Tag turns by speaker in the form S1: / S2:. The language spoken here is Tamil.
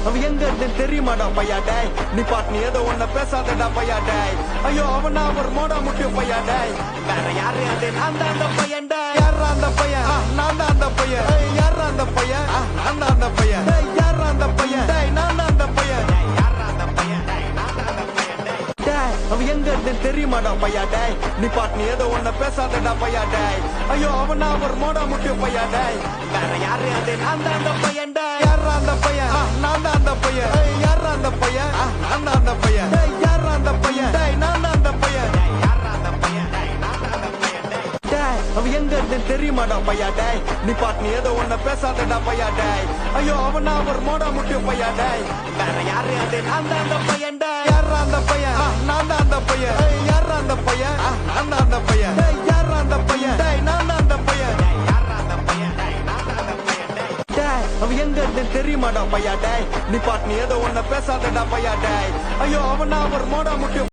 S1: அவன் எங்க இருந்து தெரியுமாடா பையா டேய் நீ பாட்டு நீ ஏதோ ஒன்ன பேசாதடா பையா டேய் ஐயோ அவனா ஒரு மோடா முட்டிய பையா டேய் வேற யாரு அது நான் தான் அந்த பையன் டேய் யாரா அந்த பையன் நான் தான் அந்த பையன் யாரா அந்த பையன் நான் தான் அந்த பையன் டேய் யாரா அந்த பையன் டேய் நான் தான் அந்த பையன் யாரா அந்த பையன் டேய் நான் தான் அந்த பையன் டேய் அவன் எங்க இருந்து தெரியுமாடா பையா டேய் நீ பாட்டு நீ ஏதோ ஒன்ன பேசாதடா பையா டேய் ஐயோ அவனா ஒரு மோடா முட்டிய பையா டேய் வேற யாரு அது நான் தான் அந்த பையன் டேய் யாரா அந்த பையன் நான் தான் அந்த பையன் யாரா அந்த பையன் நான் தான் அந்த பையன் டேய் யாரா அந்த பையன் டேய் நான் தான் அந்த பையன் யாரா அந்த பையன் டேய் நான் தான் அந்த பையன் டேய் அவன் எங்க இருந்து தெரியுமாடா பையா டேய் நீ பாட்டு நீ ஏதோ ஒன்ன பேசாதடா பையா டேய் ஐயோ அவனா ஒரு மோடா முட்டிய பையா டேய் வேற யாரு அது நான் தான் அந்த பையன் டேய் யாரா அந்த பையன் நான் தான் அந்த பையன் யாரா அந்த பையன் நான் தான் அந்த பையன் டேய் யாரா அந்த பையன் டேய் நான் தான் அந்த பையன் யாரா அந்த பையன் டேய் நான் தான் அந்த பையன் டேய் அவன் எங்க இருந்து தெரியுமாடா பையா டேய் நீ பாட்டு நீ ஏதோ ஒன்ன பேசாதடா பையா டேய் ஐயோ அவனா ஒரு மோடா முட்டிய